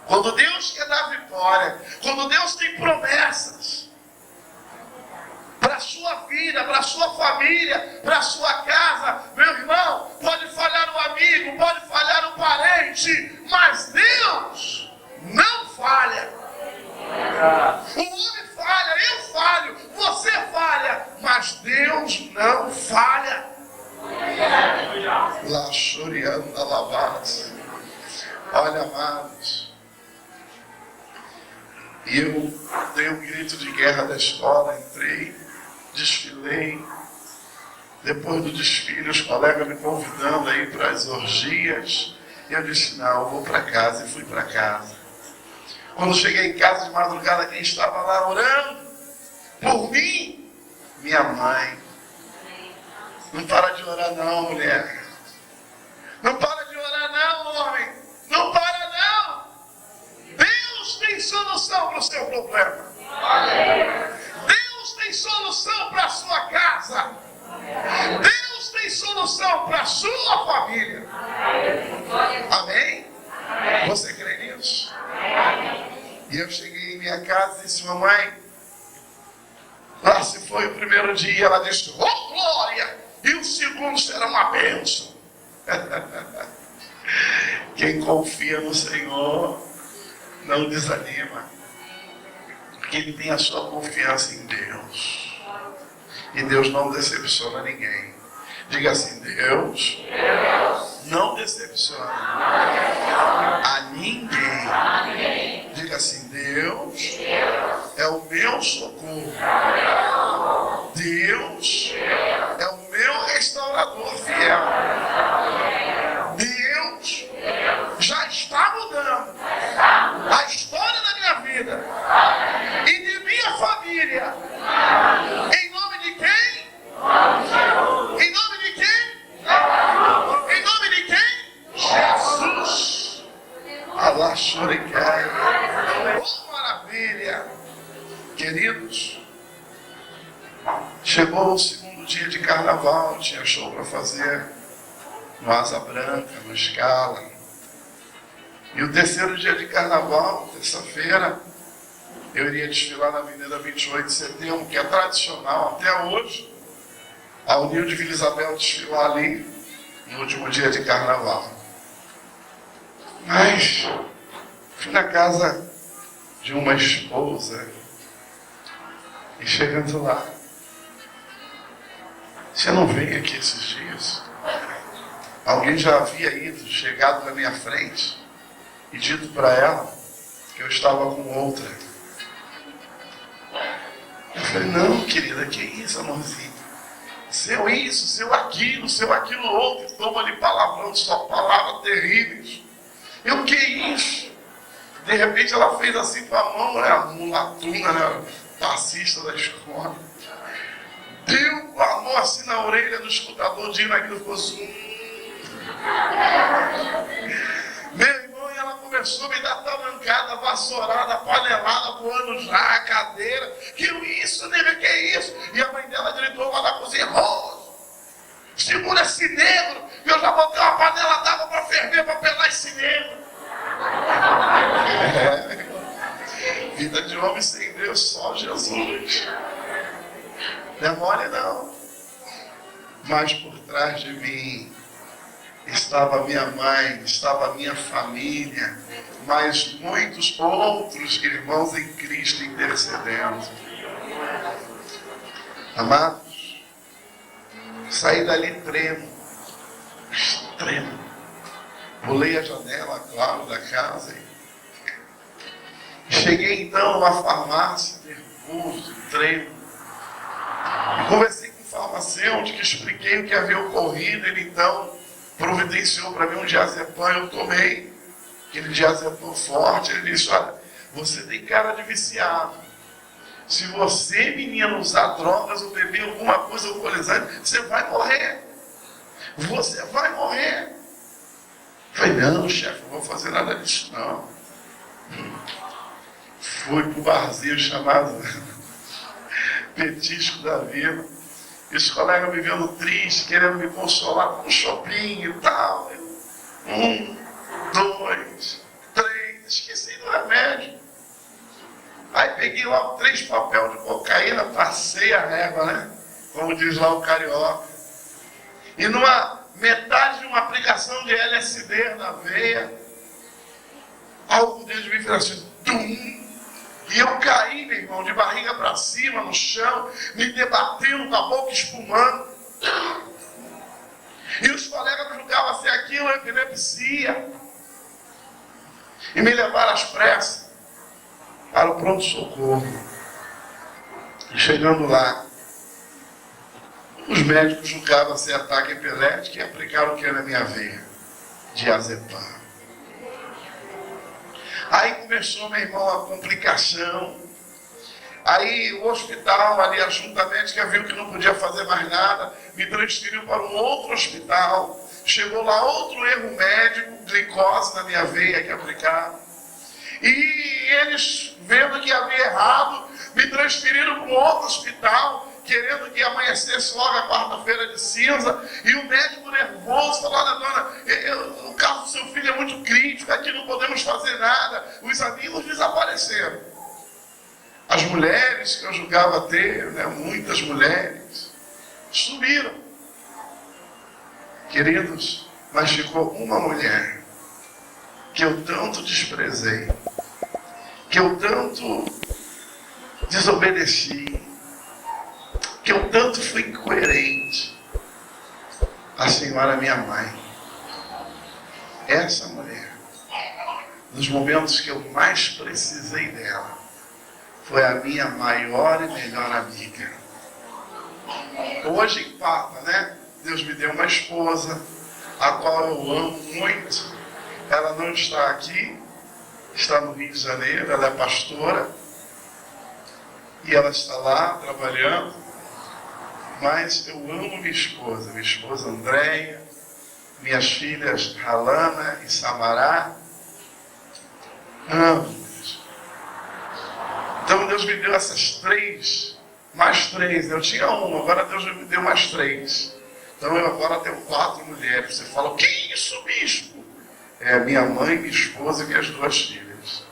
quando Deus quer dar vitória, quando Deus tem promessas para a sua vida, para a sua família, para a sua casa, meu irmão, pode falhar um amigo, pode falhar um parente, mas Deus não falha. O homem falha, eu falho, você falha, mas Deus não falha. Lá choreando a lavada. Olha, amados, e eu dei um grito de guerra da escola, entrei, desfilei. Depois do desfile, os colegas me convidando aí para as orgias. E eu disse, não, eu vou para casa, e fui para casa. Quando cheguei em casa de madrugada, quem estava lá orando por mim? Minha mãe. Não para de orar não, mulher. Não para de orar não, homem. Não para não. solução para o seu problema. Deus tem solução para a sua casa. Deus tem solução para a sua família. Amém? Você crê nisso? E eu cheguei em minha casa e disse: mamãe, lá se foi o primeiro dia. Ela disse: oh glória! E o segundo será uma bênção. Quem confia no Senhor não desanima, porque ele tem a sua confiança em Deus. E Deus não decepciona ninguém. Diga assim: Deus não decepciona a ninguém. Diga assim: Deus é o meu socorro. Deus é o meu restaurador fiel. Deus já está mudando a história da minha vida e de minha família. Em nome de quem? Em nome de quem? Em nome de quem? Jesus. Alá Shurikai. Oh, maravilha! Queridos, chegou o segundo dia de carnaval, tinha show para fazer no Asa Branca, no Scala. E o terceiro dia de carnaval, terça-feira, eu iria desfilar na Avenida 28 de Setembro, que é tradicional até hoje, a União de Vila Isabel desfilar ali no último dia de carnaval. Mas fui na casa de uma esposa e chegando lá: você não veio aqui esses dias? Alguém já havia ido, chegado na minha frente e dito para ela que eu estava com outra. Eu falei: não, querida, que isso, amorzinho? Seu isso, seu aquilo outro. Toma ali palavrão, só palavras terríveis. Eu, que isso? De repente ela fez assim com a mão, né? A mulatuna, né? Passista da escola. Deu a mão assim na orelha do escutador, de naquilo ficou assim. Meu irmão, e ela começou a me dar tamancada, vassourada, panelada, voando já, a cadeira. Que isso, nega, que é isso? E a mãe dela gritou lá na cozinha: Roso, segura esse negro, e eu já botei uma panela d'água para ferver, para pelar esse negro. Vida de homem sem Deus, só Jesus. Não é mole não. Mas por trás de mim estava minha mãe, estava minha família, mas muitos outros irmãos em Cristo intercedendo. Amados, saí dali tremo, extremo. Pulei a janela, claro, da casa e cheguei então numa farmácia, nervoso, tremo. Conversei com o farmacêutico, expliquei o que havia ocorrido. Ele então providenciou para mim um diazepam. Eu tomei aquele diazepam forte. Ele disse: olha, você tem cara de viciado. Se você, menino, usar drogas ou beber alguma coisa alcoolizante, você vai morrer. Você vai morrer. Eu falei: não, chefe, não vou fazer nada disso não. Fui para o barzinho chamado Petisco da Vila. E os colegas me vendo triste, querendo me consolar com um chopinho e tal. 1, 2, 3, esqueci do remédio. Aí peguei logo 3 papéis de cocaína, passei a régua, né? Como diz lá o carioca. E numa metade de uma aplicação de LSD na veia, algo dentro de mim fez assim, tum. E eu caí, meu irmão, de barriga para cima, no chão, me debatendo, com a boca espumando. E os colegas julgavam ser aquilo, epilepsia. E me levaram às pressas para o pronto-socorro. E chegando lá, os médicos julgavam ser ataque epilético e aplicaram o que na minha veia? Diazepam. Aí começou, meu irmão, a complicação. Aí o hospital, ali a junta médica viu que não podia fazer mais nada, me transferiu para um outro hospital. Chegou lá outro erro médico, glicose na minha veia que aplicaram. E eles, vendo que havia errado, me transferiram para um outro hospital, querendo que amanhecesse logo a quarta-feira de cinza. E o médico nervoso falou: olha, dona, o caso do seu filho é muito crítico, aqui não podemos fazer nada. Os amigos desapareceram. As mulheres que eu julgava ter, né, muitas mulheres, sumiram. Queridos, mas ficou uma mulher que eu tanto desprezei, que eu tanto desobedeci, que eu tanto fui incoerente. A senhora, minha mãe, essa mulher, nos momentos que eu mais precisei dela, foi a minha maior e melhor amiga. Hoje empata, né? Deus me deu uma esposa, a qual eu amo muito. Ela não está aqui, está no Rio de Janeiro, ela é pastora, e ela está lá trabalhando, mas eu amo minha esposa Andréia, minhas filhas Ralana e Samará, amo. Então Deus me deu essas três, mais três, eu tinha uma, agora Deus me deu mais três. Então eu agora tenho 4 mulheres. Você fala: o que é isso, bispo? É minha mãe, minha esposa e minhas 2 filhas.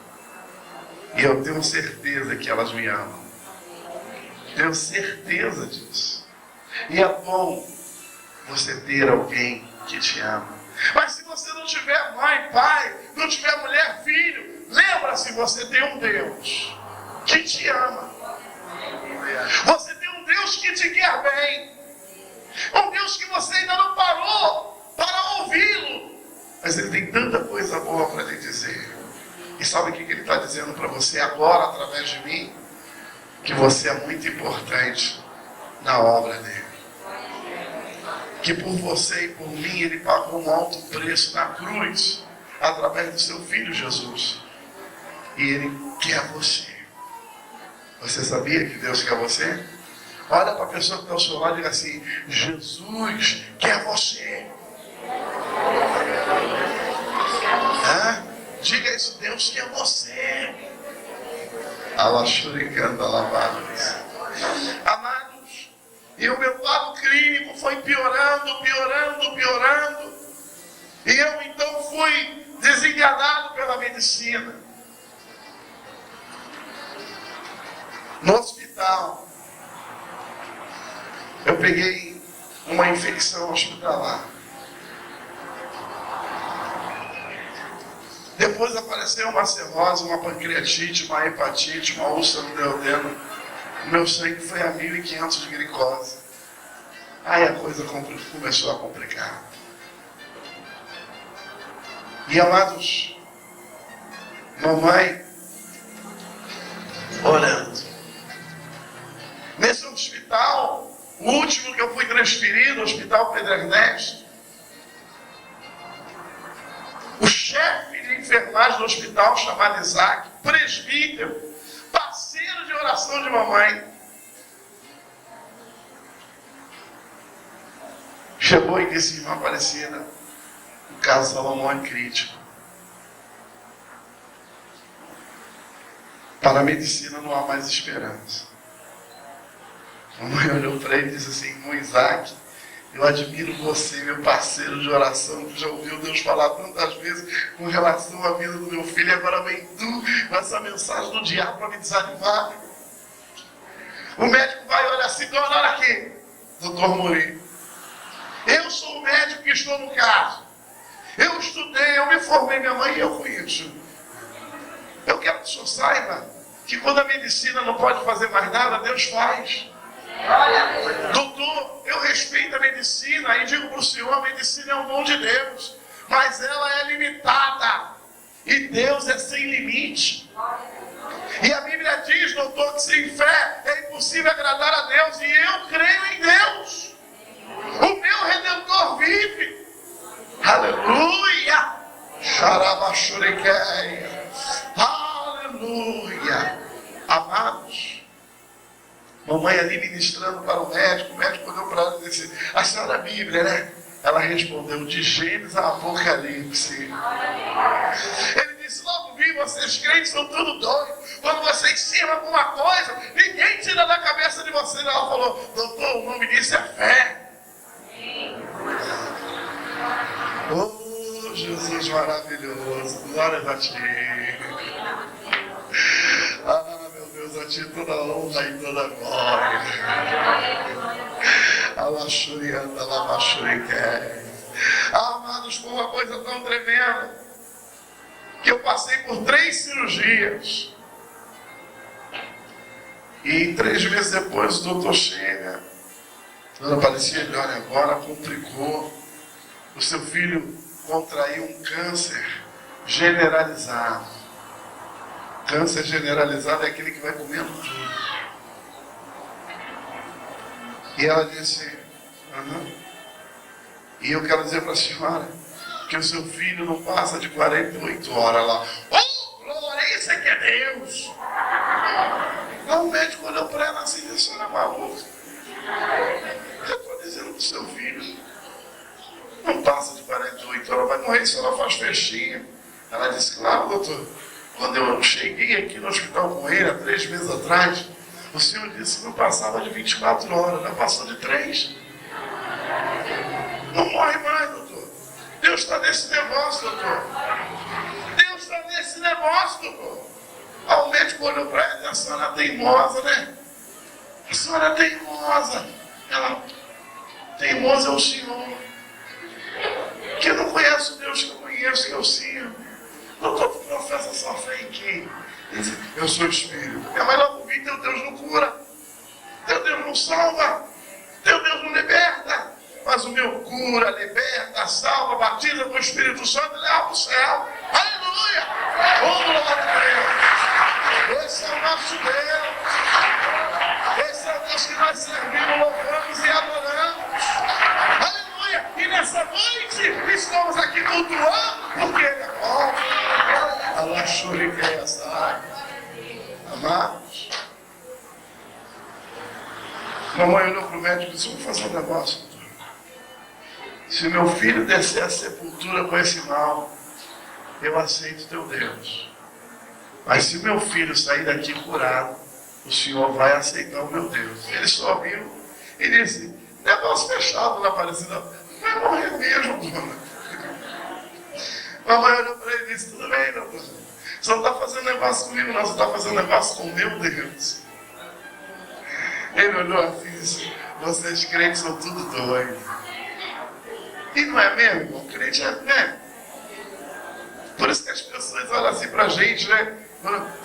E eu tenho certeza que elas me amam. Tenho certeza disso. E é bom você ter alguém que te ama. Mas se você não tiver mãe, pai, não tiver mulher, filho, lembra-se, você tem um Deus que te ama. Você tem um Deus que te quer bem. Um Deus que você ainda não parou para ouvi-lo. Mas Ele tem tanta coisa boa para lhe dizer. E sabe o que Ele está dizendo para você agora, através de mim? Que você é muito importante na obra dEle. Que por você e por mim Ele pagou um alto preço na cruz, através do seu Filho Jesus. E Ele quer você. Você sabia que Deus quer você? Olha para a pessoa que está ao seu lado e diga assim: Jesus quer você. Diga isso: Deus quer você. Alaxuricanda lavados. Amados, e o meu quadro clínico foi piorando. E eu então fui desenganado pela medicina. No hospital, eu peguei uma infecção hospitalar. Depois apareceu uma cirrose, uma pancreatite, uma hepatite, uma úlcera no duodeno. O meu sangue foi a 1.500 de glicose. Aí a coisa começou a complicar. E amados, mamãe orando. Nesse hospital, o último que eu fui transferido, o Hospital Pedro Ernesto, o chefe de enfermagem do hospital, chamado Isaac, presbítero, parceiro de oração de mamãe, chegou e disse: irmã Aparecida, o caso Salomão é crítico. Para a medicina não há mais esperança. A mãe olhou para ele e disse assim: irmão Isaac, eu admiro você, meu parceiro de oração, que já ouviu Deus falar tantas vezes com relação à vida do meu filho, e agora vem tu com essa mensagem do diabo para me desanimar. O médico vai olhar assim: dona, olha aqui, doutor Murilo, eu sou o médico que estou no caso. Eu estudei, eu me formei, minha mãe, e eu conheço. Eu quero que o senhor saiba que quando a medicina não pode fazer mais nada, Deus faz. Doutor, eu respeito a medicina e digo para o senhor: a medicina é um dom de Deus, mas ela é limitada e Deus é sem limite. E a Bíblia diz, doutor, que sem fé é impossível agradar a Deus, e eu creio em Deus. O meu Redentor vive. Aleluia! Xarabachuriqueia. Aleluia! Amados, mamãe ali ministrando para o médico olhou para ela e disse: a senhora é Bíblia, né? Ela respondeu: de Gênesis a Apocalipse. Ele disse: logo vi vocês crentes são tudo doidos. Quando você ensina alguma coisa, ninguém tira da cabeça de você. Ela falou, doutor, o nome disso é fé. Oh, Jesus maravilhoso, glória a ti. Ah, meu Deus, a ti toda honra e toda glória. Alaxurianda, lamaxuriqué. Ah, amados, foi uma coisa tão tremenda que eu passei por 3 cirurgias. E 3 meses depois o doutor chega. Dona Aparecida, olha, agora complicou. O seu filho contraiu um câncer generalizado. Câncer generalizado é aquele que vai comendo tudo. E ela disse, e eu quero dizer para a senhora que o seu filho não passa de 48 horas lá. Oh, glória, isso é que é Deus! Aí o médico olhou para ela assim, a senhora é maluca. Eu estou dizendo que o seu filho não passa de 48 horas, vai morrer se ela faz festinha. Ela disse, claro, doutor, quando eu cheguei aqui no hospital com ele, há 3 meses atrás, o senhor disse que não passava de 24 horas, não passou de 3. Não morre mais, doutor. Deus está nesse negócio, doutor. Deus está nesse negócio, doutor. Aí o médico olhou para ela e disse, a senhora é teimosa, né? A senhora é teimosa. Ela, teimosa é o senhor. Que eu não conheço o Deus que eu conheço, que eu sirvo. Doutor, tu professa sua fé em quem? Ele disse, eu sou espírito. Mas logo vi, teu Deus não cura. Teu Deus não salva. Teu Deus não liberta. Mas o meu cura, liberta, salva, batiza com o Espírito Santo e leva para o céu. Aleluia! Oh, glória a Deus! Esse é o nosso Deus. Esse é o Deus que nós servimos, louvamos e adoramos. Aleluia! E nessa noite estamos aqui cultuando porque Ele é bom. Amados, mamãe olhou para o médico e disse, vamos fazer um negócio, doutor. Se meu filho descer a sepultura com esse mal, eu aceito teu Deus. Mas se meu filho sair daqui curado, o senhor vai aceitar o meu Deus. Ele só viu e disse, negócio fechado na Aparecida, vai morrer mesmo, dona. Mamãe olhou para ele e disse, tudo bem, doutor. Você não está fazendo negócio comigo, não. Você está fazendo negócio com o meu Deus. Ele olhou assim e disse, vocês crentes são tudo doidos. E não é mesmo, irmão? Crente é, né? Por isso que as pessoas olham assim pra gente, né?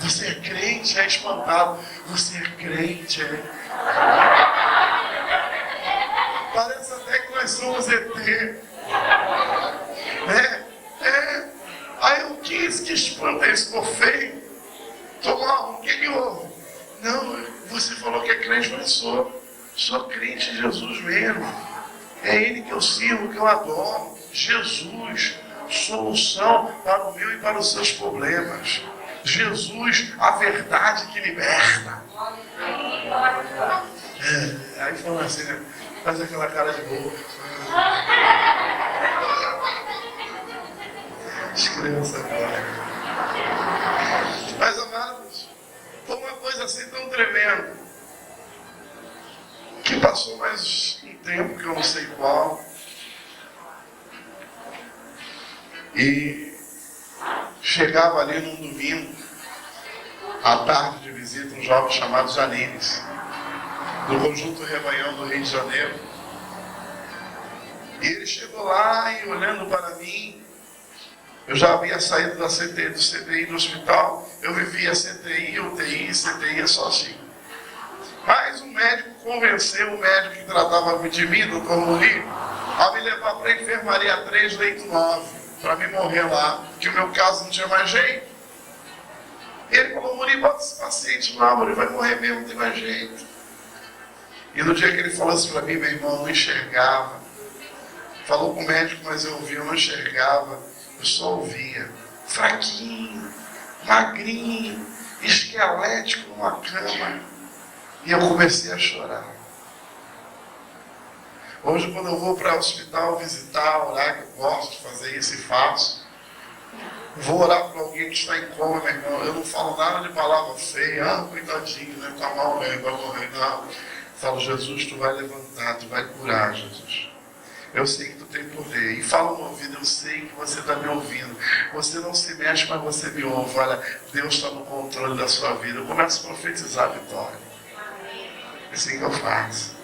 Você é crente, é espantado. Você é crente, é. Parece até que nós somos ET. Né? Aí eu disse que espanta isso, for feio. Tomar o que houve? Não, você falou que é crente, mas sou crente de Jesus mesmo. É Ele que eu sirvo, que eu adoro. Jesus, solução para o meu e para os seus problemas. Jesus, a verdade que liberta. Aí falando assim, né? Faz aquela cara de boa. Escreva agora. Mas, amados, foi uma coisa assim tão tremenda que passou mais um tempo que eu não sei qual. E chegava ali num domingo, à tarde de visita, um jovem chamado Janines, do Conjunto Rebanhão do Rio de Janeiro. E ele chegou lá e olhando para mim, eu já havia saído da CTI, do CTI do hospital, eu vivia CTI, UTI, CTI sozinho. Mas o médico convenceu o médico que tratava de mim, doutor Muri, a me levar para a enfermaria 3, leito 9, para me morrer lá, porque o meu caso não tinha mais jeito. E ele falou, Muri, bota esse paciente lá, Muri, vai morrer mesmo, não tem mais jeito. E no dia que ele falou isso para mim, meu irmão, não enxergava. Falou com o médico, mas eu ouvia, eu não enxergava. Eu só ouvia. Fraquinho, magrinho, esquelético numa cama. E eu comecei a chorar. Hoje, quando eu vou para o hospital visitar, orar, que eu gosto de fazer isso e faço, Vou orar para alguém que está em coma, meu irmão. Eu não falo nada de palavra feia. Ah, coitadinho, né? Tá mal mesmo, vai morrer. Não. Falo, Jesus, tu vai levantar, tu vai curar, Jesus. Eu sei que tu tem poder. E fala no ouvido, eu sei que você está me ouvindo. Você não se mexe, mas você me ouve. Olha, Deus está no controle da sua vida. Eu começo a profetizar a vitória. É assim que eu faço.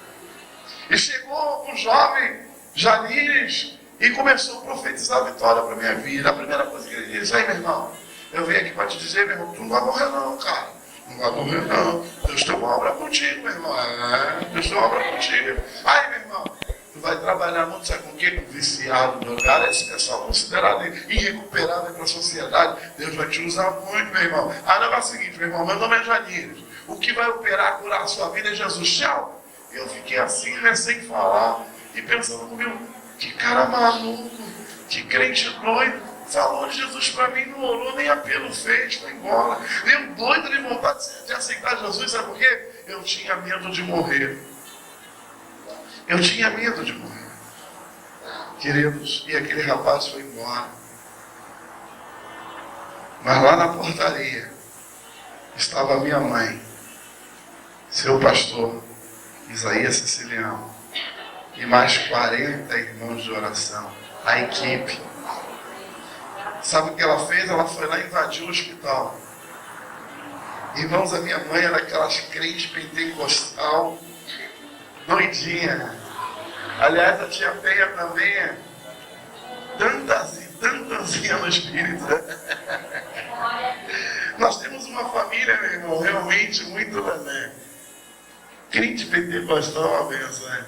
E chegou um jovem, Janires, e começou a profetizar a vitória para a minha vida. A primeira coisa que ele disse: aí, meu irmão, eu vim aqui para te dizer, meu irmão, tu não vai morrer não, cara. Não vai morrer não. Deus tem uma obra contigo, meu irmão. Deus tem uma obra contigo. Aí, meu irmão, tu vai trabalhar muito, sabe com o quê? Com viciado, drogado. Esse pessoal considerado irrecuperável para a sociedade. Deus vai te usar muito, meu irmão. Aí o negócio é o seguinte, meu irmão, meu nome é Janires. O que vai operar, curar a sua vida é Jesus. Tchau. Eu fiquei assim, né, sem falar, e pensando comigo, que cara maluco, que crente doido, falou de Jesus para mim, não orou, nem apelo fez, foi embora. Nem doido de vontade de aceitar Jesus, sabe por quê? Eu tinha medo de morrer. Eu tinha medo de morrer. Queridos, e aquele rapaz foi embora. Mas lá na portaria estava a minha mãe, seu pastor Isaías Siciliano, e mais 40 irmãos de oração, a equipe. Sabe o que ela fez? Ela foi lá e invadiu o hospital. Irmãos, a minha mãe era aquelas crentes pentecostal, doidinha. Aliás, a tia Penha também, tantazinha no espírito. Nós temos uma família, meu irmão, realmente muito mané. Crente pentecostal é uma benção, né?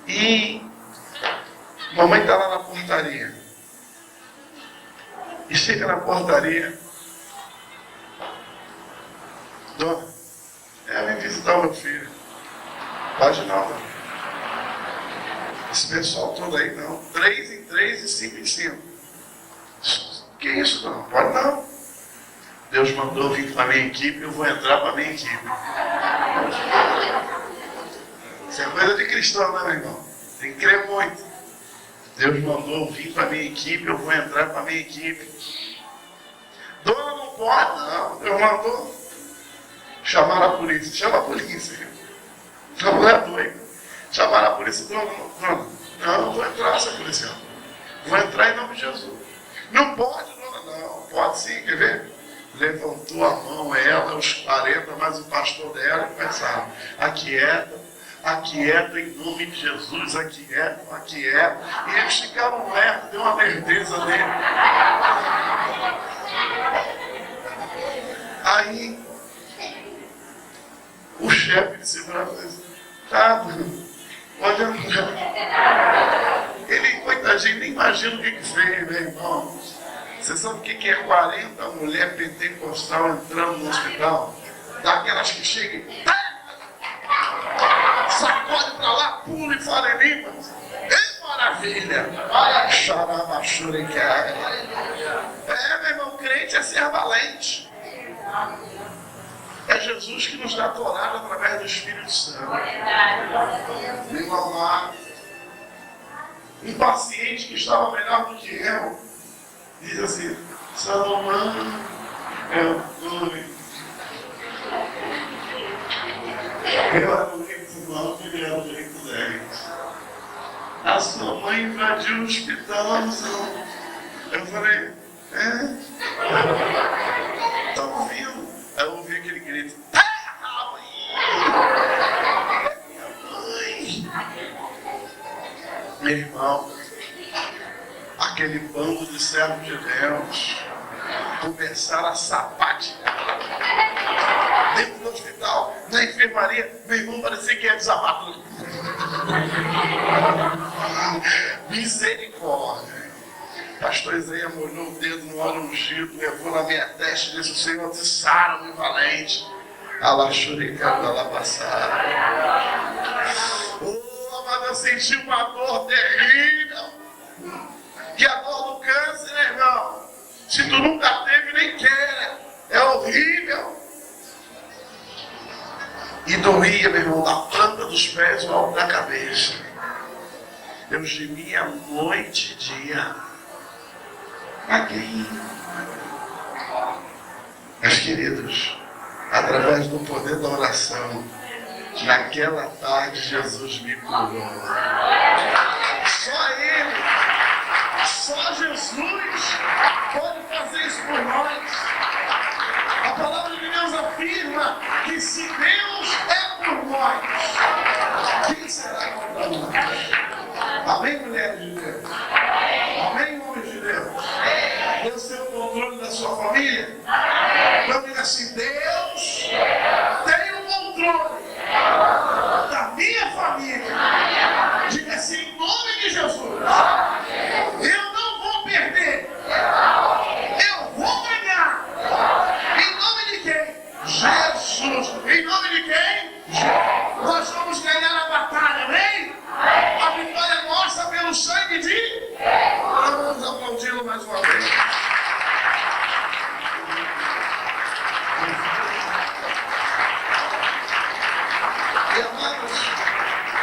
E mamãe está lá na portaria. E chega na portaria. Dona, eu vim visitar o meu filho. Pode não, dona. Esse pessoal todo aí não. 3 em 3 e 5 em 5. Que isso, dona? Pode não. Deus mandou vir para a minha equipe, eu vou entrar para a minha equipe. Isso é coisa de cristão, né, meu irmão? Tem que crer muito. Deus mandou vir para a minha equipe, eu vou entrar para a minha equipe. Dona, não pode, não. Deus mandou. Chamaram a polícia. Chama a polícia. A mulher doida. Chamaram a polícia. Dona, não vou entrar, seu policial. Vou entrar em nome de Jesus. Não pode, dona, não. Pode sim, quer ver? Levantou a mão, ela, os 40, mais o pastor dela, e começaram: aquieta em nome de Jesus, aquieta. E eles ficaram lerdos, deu uma lerdeza nele. Aí, o chefe de segurança disse: tá, pode entrar. Ele, coitadinho, nem imagina o que fez, meu irmão. Você sabe o que é 40 mulheres pentecostal entrando no hospital? Daquelas que chegam e sacode pra lá, pula e fala em línguas. Que maravilha! Olha, xarabachurica. Meu irmão, crente é ser valente. É Jesus que nos dá coragem através do Espírito Santo. Meu amado, um paciente que estava melhor do que eu, diz assim: Salomão, eu era o jeito 9, ele era o jeito 10. A sua mãe invadiu o hospital, eu falei: tá ouvindo? Aí eu ouvi aquele grito: minha mãe! Meu irmão, aquele bando de servos de Deus começaram a sapatear dentro do hospital, na enfermaria. Meu irmão, parecia que ia desabar tudo. Misericórdia. Pastor Isaías molhou o dedo no óleo ungido, levou na minha testa e disse: o Senhor te sara, meu valente. Alaxuricada lá passada. Mas eu senti uma dor terrível. Que a dor do câncer, né, irmão? Se tu nunca teve, nem quer. É horrível. E doía, meu irmão, da planta dos pés ao alto da cabeça. Eu gemia noite e dia. Aqui. Meus queridos, através do poder da oração, naquela tarde Jesus me curou. Só Ele, só Jesus pode fazer isso por nós. A palavra de Deus afirma que se Deus é por nós, quem será contra nós? Amém, mulheres de Deus? Amém, homens de Deus? Deus tem o controle da sua família? Então diga assim: Deus tem o controle da minha família. Diga assim, em nome de Jesus: eu não vou perder, eu vou ganhar. Em nome de quem? Jesus. Em nome de quem? Nós vamos ganhar a batalha, amém? A vitória é nossa pelo sangue de... Vamos aplaudi-lo mais uma vez. E amados,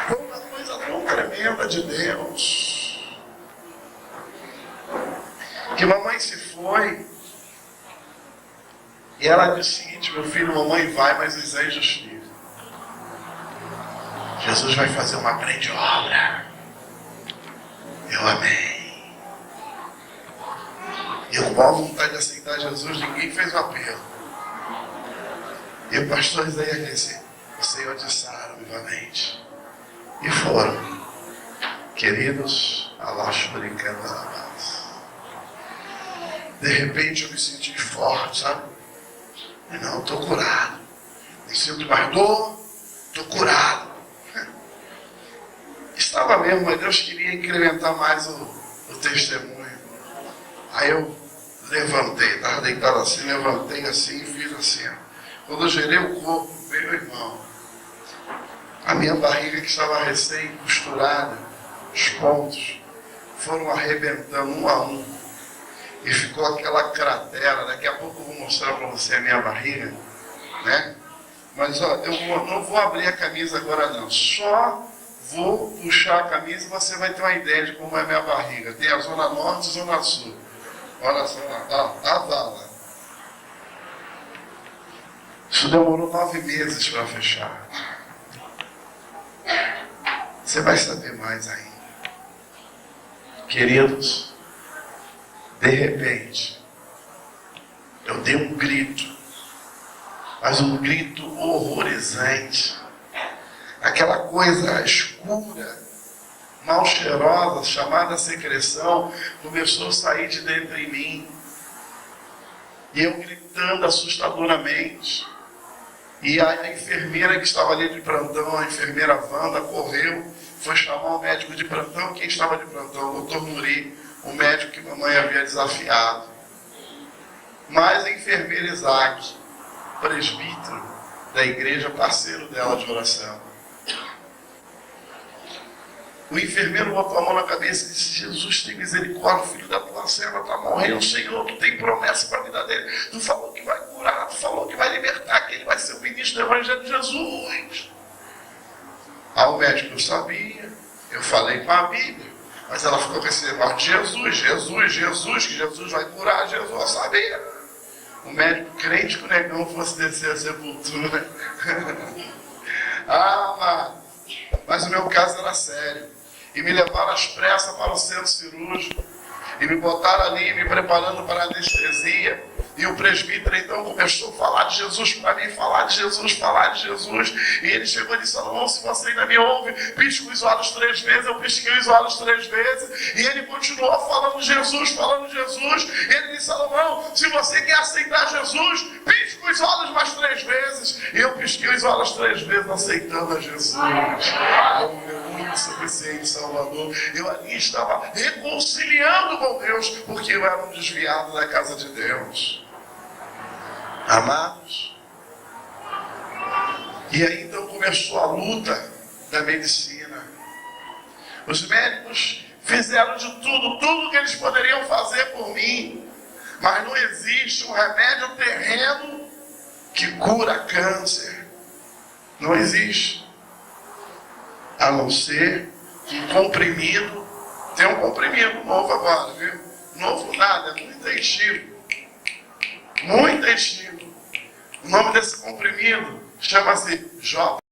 foi uma coisa tão tremenda de Deus, que mamãe se foi, e ela disse o seguinte: meu filho, mamãe vai, mas os anjos ficam. Jesus vai fazer uma grande obra. Eu amei. Eu com a vontade de aceitar Jesus, ninguém fez o apelo. E o pastor Isaías disse: o Senhor te sara vivamente. E foram. Queridos, brincando na paz. De repente eu me senti forte, sabe? E não, estou curado. Não sinto mais dor, estou curado. Estava mesmo, mas Deus queria incrementar mais o testemunho. Aí eu levantei, estava deitado assim, levantei assim e fiz assim. Quando eu gerei o corpo, veio o irmão. A minha barriga, que estava recém-costurada, os pontos foram arrebentando um a um. E ficou aquela cratera. Daqui a pouco eu vou mostrar para você a minha barriga, né? Mas ó, não vou abrir a camisa agora não. Só vou puxar a camisa e você vai ter uma ideia de como é a minha barriga. Tem a zona norte e a zona sul. Olha só lá, a vala. Isso demorou 9 meses para fechar. Você vai saber mais ainda. Queridos, de repente, eu dei um grito, mas um grito horrorizante. Aquela coisa escura, mal cheirosa, chamada secreção, começou a sair de dentro de mim. E eu gritando assustadoramente. E a enfermeira que estava ali de plantão, a enfermeira Wanda, correu, foi chamar o médico de plantão. Quem estava de plantão? O doutor Nuri, o médico que mamãe havia desafiado. Mas a enfermeira Isaac, presbítero da igreja, parceiro dela de oração. O enfermeiro botou a mão na cabeça e disse: Jesus, tem misericórdia, filho da tua serva está morrendo, Senhor, tu tem promessa para a vida dele, tu falou que vai curar, tu falou que vai libertar, que ele vai ser o ministro do Evangelho de Jesus. O médico, eu sabia, eu falei com a Bíblia, mas ela ficou com esse negócio de Jesus, que Jesus vai curar, Jesus, eu sabia. O médico crente que o negão fosse descer a sepultura. Mas o meu caso era sério. E me levaram às pressas para o centro cirúrgico. E me botaram ali, me preparando para a anestesia. E o presbítero então começou a falar de Jesus para mim, falar de Jesus. E ele chegou e disse: Salomão, se você ainda me ouve, pisca os olhos 3 vezes. Eu pisquei os olhos 3 vezes. E ele continuou falando Jesus. E ele disse: Salomão, se você quer aceitar Jesus, pisca os olhos mais 3 vezes. E eu pisquei os olhos 3 vezes, aceitando a Jesus. Como meu único suficiente Salvador. Eu ali estava reconciliando com Deus, porque eu era um desviado da casa de Deus. Amados, e aí então começou a luta da medicina. Os médicos fizeram de tudo que eles poderiam fazer por mim, mas não existe um remédio terreno que cura câncer. Não existe, a não ser um comprimido. Tem um comprimido novo agora, viu? Novo nada, é muito enchido. Muito enchido. O nome desse comprimido chama-se J.